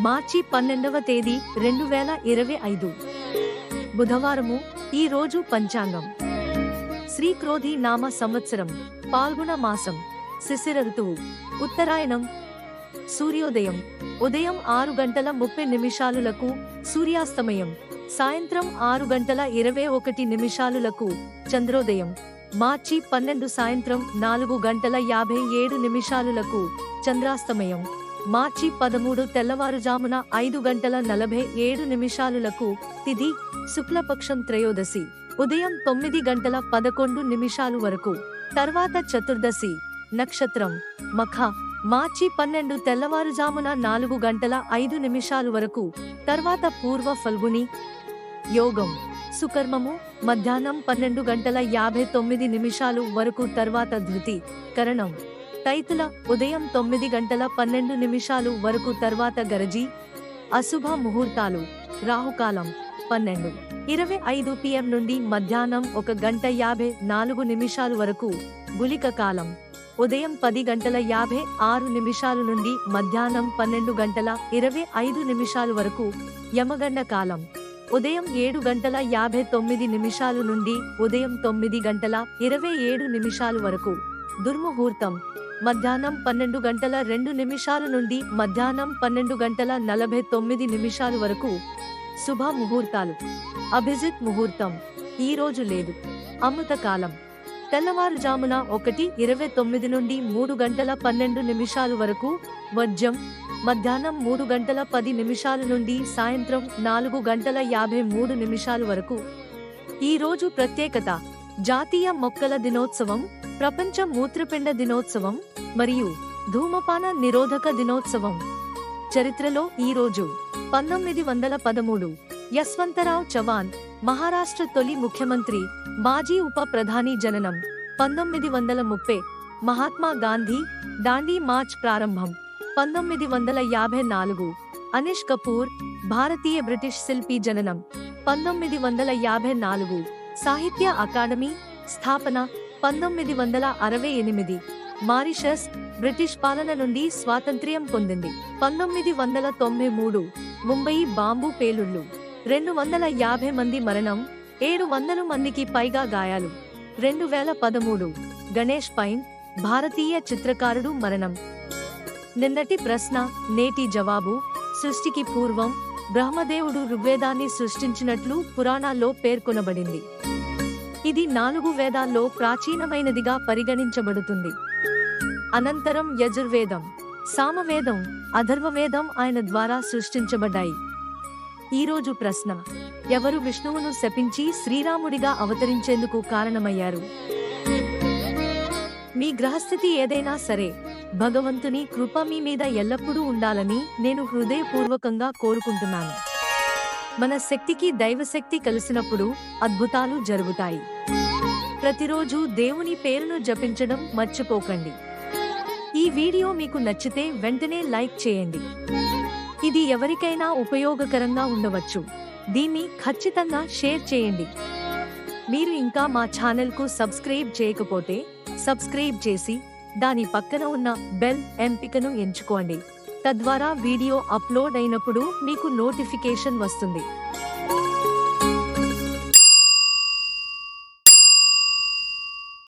మార్చి 12వ తేదీ 2025 బుధవారము. ఈ రోజు పంచాంగం శ్రీ క్రోధి నామ సంవత్సరం, పాల్గొన మాసం, శిశిర ఋతువు, ఉత్తరాయణం. సూర్యోదయం ఉదయం 6:30 సూర్యాస్తమయం సాయంత్రం 6:21 చంద్రోదయం. మార్చి 12 సాయంత్రం 4:57 చంద్రాస్తమయం. మార్చి 13 తెల్లవారుజామున 5:47 తిథి శుక్లపక్షం త్రయోదశి ఉదయం 9:11 వరకు. తర్వాత చతుర్దశి నక్షత్రం మఖ. మార్చి 12 తెల్లవారుజామున 4:05 వరకు. తర్వాత పూర్వ ఫల్గుని. యోగం సుకర్మము మధ్యాహ్నం 12:59 వరకు. తర్వాత ధృతి కరణం తైతుల ఉదయం 9:12 వరకు. తర్వాత గరజి. అశుభ ముహూర్తాలు రాహుకాలం 12:25 PM నుండి మధ్యాహ్నం 1:54 వరకు. గుళిక కాలం ఉదయం 10:56 నుండి మధ్యాహ్నం 12:25 వరకు. యమగండ కాలం ఉదయం 7:59 నుండి ఉదయం 9:27 వరకు. దుర్ముహూర్తం మధ్యాహ్నం 12:02 నుండి మధ్యాహ్నం 12:49 వరకు. శుభ ముహూర్తాలు అభిజిత్ ముహూర్తం ఈ రోజు లేదు. అమృతకాలం తెల్లవారుజామున 1:29 నుండి 3:12 వరకు. వర్జ్యం మధ్యాహ్నం 3:10 నుండి సాయంత్రం 4:53 వరకు. ఈ రోజు ప్రత్యేకత జాతీయ మొక్కల దినోత్సవం, ప్రపంచ మూత్రపిండ దినోత్సవం మరియు ధూమపాన నిరోధక దినోత్సవం. చరిత్రలో ఈ రోజు 1913 యశ్వంతరావ్ చవాన్ మహారాష్ట్ర తొలి ముఖ్యమంత్రి, మాజీ ఉప ప్రధాని జననం. 1930 మహాత్మా గాంధీ దాండీ మార్చ్ ప్రారంభం. 1954 అనిష్ కపూర్ భారతీయ బ్రిటిష్ శిల్పి జననం. 1954 సాహిత్య అకాడమీ స్థాపన. 1968 మారిషస్ బ్రిటిష్ పాలన నుండి స్వాతంత్ర్యం పొందింది. 1993 ముంబయి బాంబు పేలుళ్లు, 250 మంది మరణం, 700 మందికి పైగా గాయాలు. 2013 గణేష్ పైన్ భారతీయ చిత్రకారుడు మరణం. నిన్నటి ప్రశ్న నేటి జవాబు. సృష్టికి పూర్వం బ్రహ్మదేవుడు ఋగ్వేదాన్ని సృష్టించినట్లు పురాణాల్లో పేర్కొనబడింది. ఇది 4 వేదాల్లో ప్రాచీనమైనదిగా పరిగణించబడుతుంది. అనంతరం యజుర్వేదం, సామవేదం, అథర్వవేదం ఆయన ద్వారా సృష్టించబడ్డాయి. ఈరోజు ప్రశ్న: ఎవరు విష్ణువును శపించి శ్రీరాముడిగా అవతరించేందుకు కారణమయ్యారు? మీ గ్రహస్థితి ఏదైనా సరే, భగవంతుని కృప మీ మీద ఎల్లప్పుడూ ఉండాలని నేను హృదయపూర్వకంగా కోరుకుంటున్నాను. మన శక్తికి దైవశక్తి కలిసినప్పుడు అద్భుతాలు జరుగుతాయి. ప్రతిరోజు దేవుని పేరును జపించడం మర్చిపోకండి. ఈ వీడియో మీకు నచ్చితే వెంటనే లైక్ చేయండి. ఇది ఎవరికైనా ఉపయోగకరంగా ఉండవచ్చు. దీన్ని ఖచ్చితంగా షేర్ చేయండి. మీరు ఇంకా మా ఛానల్కు సబ్స్క్రైబ్ చేయకపోతే సబ్స్క్రైబ్ చేసి దాని పక్కన ఉన్న బెల్ ఎంపికను ఎంచుకోండి. తద్వారా వీడియో అప్లోడ్ అయినప్పుడు మీకు నోటిఫికేషన్ వస్తుంది.